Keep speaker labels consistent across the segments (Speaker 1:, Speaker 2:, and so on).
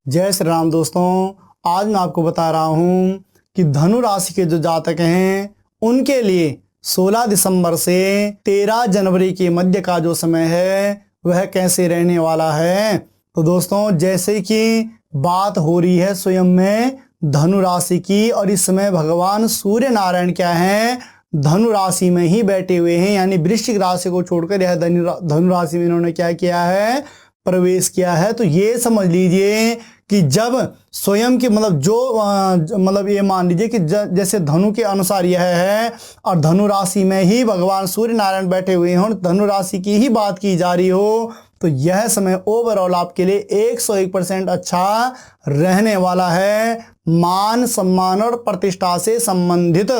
Speaker 1: जय श्री राम दोस्तों। आज मैं आपको बता रहा हूँ कि धनु राशि के जो जातक हैं उनके लिए 16 दिसंबर से 13 जनवरी के मध्य का जो समय है वह कैसे रहने वाला है। तो दोस्तों, जैसे कि बात हो रही है स्वयं में धनु राशि की, और इस समय भगवान सूर्य नारायण क्या है, धनु राशि में ही बैठे हुए हैं। यानी वृश्चिक राशि को छोड़कर यह धनु राशि में इन्होंने क्या किया है, प्रवेश किया है। तो ये समझ लीजिए कि जब स्वयं की मतलब ये मान लीजिए कि जैसे धनु के अनुसार यह है और धनु राशि में ही भगवान सूर्य नारायण बैठे हुए हों, धनु राशि की ही बात की जा रही हो, तो यह समय ओवरऑल आपके लिए 101% अच्छा रहने वाला है। मान सम्मान और प्रतिष्ठा से संबंधित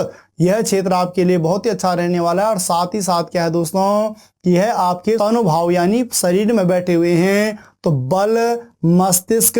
Speaker 1: यह क्षेत्र आपके लिए बहुत ही अच्छा रहने वाला है। और साथ ही साथ क्या है दोस्तों कि यह आपके अनुभव यानी शरीर में बैठे हुए हैं, तो बल, मस्तिष्क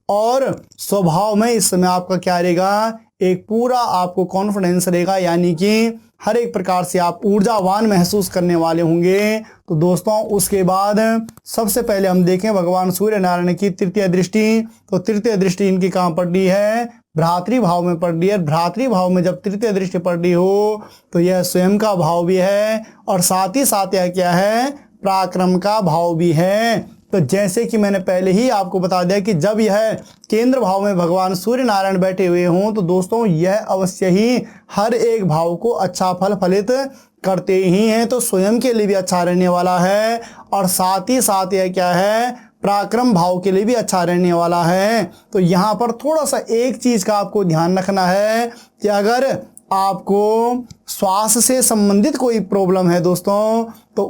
Speaker 1: और स्वभाव में इस समय आपका क्या रहेगा, एक पूरा आपको कॉन्फिडेंस रहेगा, यानी कि हर एक प्रकार से आप ऊर्जावान महसूस करने वाले होंगे। तो दोस्तों, उसके बाद सबसे पहले हम देखें भगवान सूर्य नारायण की तृतीय दृष्टि। तो तृतीय दृष्टि इनकी कहाँ पड़ रही है, भ्रातृ भाव में पड़ रही है। भ्रातृ भाव में जब तृतीय दृष्टि पड़ रही हो तो यह स्वयं का भाव भी है और साथ ही साथ यह क्या है, पराक्रम का भाव भी है। तो जैसे कि मैंने पहले ही आपको बता दिया कि जब यह केंद्र भाव में भगवान सूर्य नारायण बैठे हुए हों तो दोस्तों यह अवश्य ही हर एक भाव को अच्छा फल फलित करते ही हैं। तो स्वयं के लिए भी अच्छा रहने वाला है और साथ ही साथ यह क्या है, पराक्रम भाव के लिए भी अच्छा रहने वाला है। तो यहाँ पर थोड़ा सा एक चीज का आपको ध्यान रखना है कि अगर आपको श्वास से संबंधित कोई प्रॉब्लम है दोस्तों, तो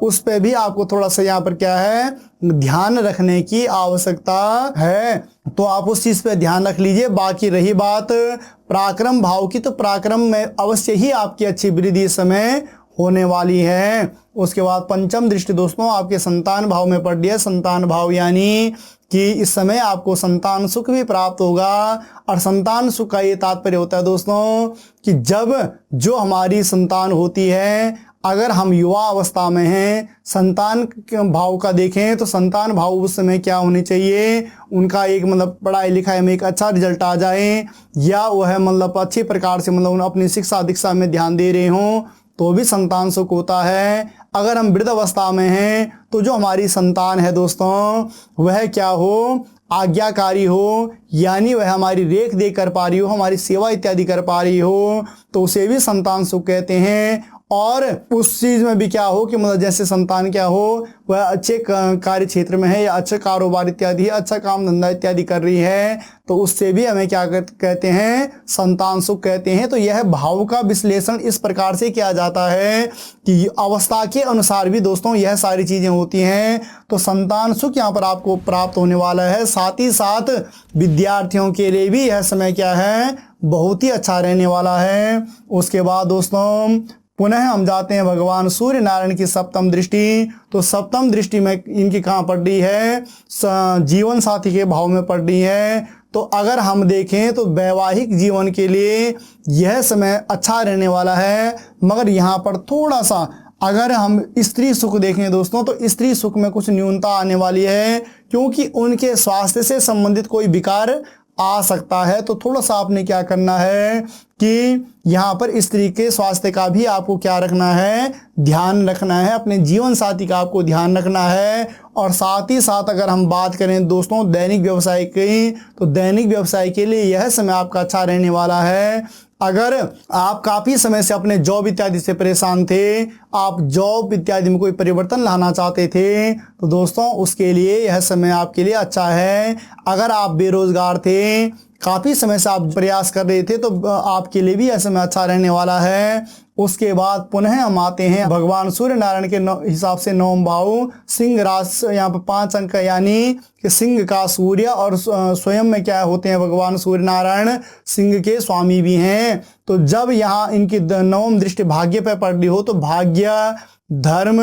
Speaker 1: उस पे भी आपको थोड़ा सा यहाँ पर क्या है, ध्यान रखने की आवश्यकता है। तो आप उस चीज पे ध्यान रख लीजिए। बाकी रही बात पराक्रम भाव की, तो पराक्रम में अवश्य ही आपकी अच्छी वृद्धि इस समय होने वाली है। उसके बाद पंचम दृष्टि दोस्तों आपके संतान भाव में पड़ रही है। संतान भाव यानी कि इस समय आपको संतान सुख भी प्राप्त होगा। और संतान सुख का ये तात्पर्य होता है दोस्तों कि जब जो हमारी संतान होती है, अगर हम युवा अवस्था में हैं, संतान भाव का देखें तो संतान भाव उस समय क्या होनी चाहिए, उनका एक पढ़ाई लिखाई में एक अच्छा रिजल्ट आ जाए, या वह अच्छी प्रकार से अपनी शिक्षा दीक्षा में ध्यान दे रहे हों तो भी संतान सुख होता है। अगर हम वृद्ध अवस्था में हैं तो जो हमारी संतान है दोस्तों वह क्या हो, आज्ञाकारी हो, यानी वह हमारी रेख देख कर पा रही हो, हमारी सेवा इत्यादि कर पा रही हो, तो उसे भी संतान सुख कहते हैं। और उस चीज में भी क्या हो कि जैसे संतान क्या हो, वह अच्छे कार्य क्षेत्र में है या अच्छा कारोबार इत्यादि, अच्छा काम धंधा इत्यादि कर रही है, तो उससे भी हमें क्या कहते हैं, संतान सुख कहते हैं। तो यह भाव का विश्लेषण इस प्रकार से किया जाता है कि अवस्था के अनुसार भी दोस्तों यह सारी चीजें होती हैं। तो संतान सुख यहाँ पर आपको प्राप्त होने वाला है। साथ ही साथ विद्यार्थियों के लिए भी यह समय क्या है, बहुत ही अच्छा रहने वाला है। उसके बाद दोस्तों पुनः हम जाते हैं भगवान सूर्य नारायण की सप्तम दृष्टि। तो सप्तम दृष्टि में इनकी कहाँ पड़ रही है, जीवन साथी के भाव में पड़ रही है। तो अगर हम देखें तो वैवाहिक जीवन के लिए यह समय अच्छा रहने वाला है, मगर यहाँ पर थोड़ा सा अगर हम स्त्री सुख देखें दोस्तों तो स्त्री सुख में कुछ न्यूनता आने वाली है, क्योंकि उनके स्वास्थ्य से संबंधित कोई विकार आ सकता है। तो थोड़ा सा आपने क्या करना है कि यहाँ पर स्त्री के स्वास्थ्य का भी आपको क्या रखना है, ध्यान रखना है। अपने जीवन साथी का आपको ध्यान रखना है। और साथ ही साथ अगर हम बात करें दोस्तों दैनिक व्यवसाय की, तो दैनिक व्यवसाय के लिए यह समय आपका अच्छा रहने वाला है। अगर आप काफ़ी समय से अपने जॉब इत्यादि से परेशान थे, आप जॉब इत्यादि में कोई परिवर्तन लाना चाहते थे, तो दोस्तों उसके लिए यह समय आपके लिए अच्छा है। अगर आप बेरोजगार थे, काफ़ी समय से आप प्रयास कर रहे थे, तो आपके लिए भी यह समय अच्छा रहने वाला है। उसके बाद पुनः हम आते हैं भगवान सूर्य नारायण के हिसाब से नवम भाव सिंह राशि, यहाँ पर 5 अंक, यानी कि सिंह का सूर्य, और स्वयं में क्या होते हैं, भगवान सूर्य नारायण सिंह के स्वामी भी हैं। तो जब यहाँ इनकी नवम दृष्टि भाग्य पर पड़ रही हो तो भाग्य, धर्म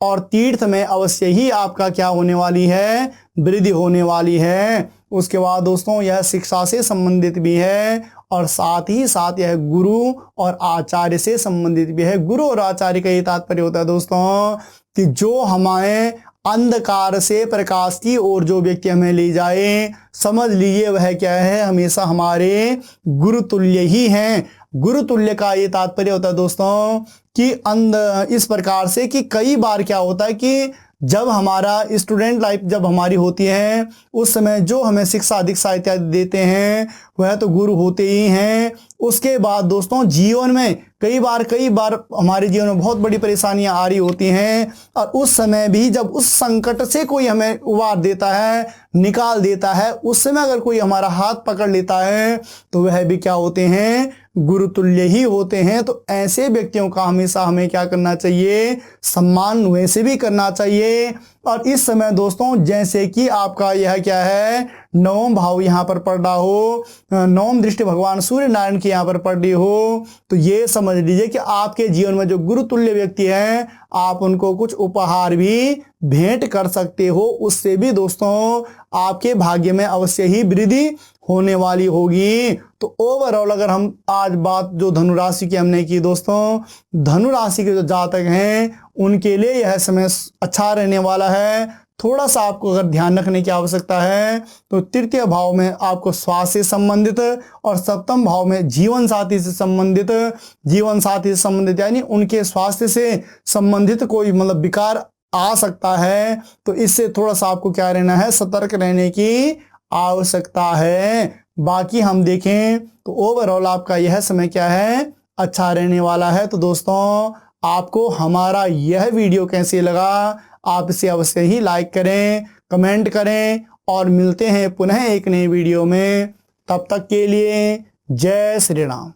Speaker 1: और तीर्थ में अवश्य ही आपका क्या होने वाली है, वृद्धि होने वाली है। उसके बाद दोस्तों यह शिक्षा से संबंधित भी है और साथ ही साथ यह गुरु और आचार्य से संबंधित भी है। गुरु और आचार्य का ये तात्पर्य होता है दोस्तों कि जो हमारे अंधकार से प्रकाश की ओर जो व्यक्ति हमें ले जाए, समझ लीजिए वह क्या है, हमेशा हमारे गुरु तुल्य ही हैं। गुरु तुल्य का ये तात्पर्य होता है दोस्तों कि इस प्रकार से कि कई बार क्या होता है कि जब हमारा स्टूडेंट लाइफ जब हमारी होती है, उस समय जो हमें शिक्षा दीक्षा इत्यादि देते हैं वह तो गुरु होते ही हैं। उसके बाद दोस्तों जीवन में कई बार हमारे जीवन में बहुत बड़ी परेशानियां आ रही होती हैं, और उस समय भी जब उस संकट से कोई हमें उबार देता है, निकाल देता है, उस समय अगर कोई हमारा हाथ पकड़ लेता है तो वह भी क्या होते हैं, गुरु तुल्य ही होते हैं। तो ऐसे व्यक्तियों का हमेशा हमें क्या करना चाहिए, सम्मान वैसे भी करना चाहिए। और इस समय दोस्तों जैसे कि आपका यह क्या है, नवम भाव यहाँ पर पड़ रहा हो, नवम दृष्टि भगवान सूर्य नारायण की यहाँ पर पड़ रही हो, तो ये समझ लीजिए कि आपके जीवन में जो गुरु तुल्य व्यक्ति हैं, आप उनको कुछ उपहार भी भेंट कर सकते हो। उससे भी दोस्तों आपके भाग्य में अवश्य ही वृद्धि होने वाली होगी। तो ओवरऑल अगर हम आज बात जो धनु राशि की हमने की दोस्तों, धनु राशि के जो जातक हैं उनके लिए यह समय अच्छा रहने वाला है। थोड़ा सा आपको अगर ध्यान रखने की आवश्यकता है तो तृतीय भाव में आपको स्वास्थ्य से संबंधित और सप्तम भाव में जीवन साथी से संबंधित यानी उनके स्वास्थ्य से संबंधित कोई मतलब विकार आ सकता है। तो इससे थोड़ा सा आपको क्या रहना है, सतर्क रहने की आवश्यकता है। बाकी हम देखें तो ओवरऑल आपका यह समय क्या है, अच्छा रहने वाला है। तो दोस्तों आपको हमारा यह वीडियो कैसे लगा, आप इसे अवश्य ही लाइक करें, कमेंट करें, और मिलते हैं पुनः एक नए वीडियो में। तब तक के लिए जय श्री राम।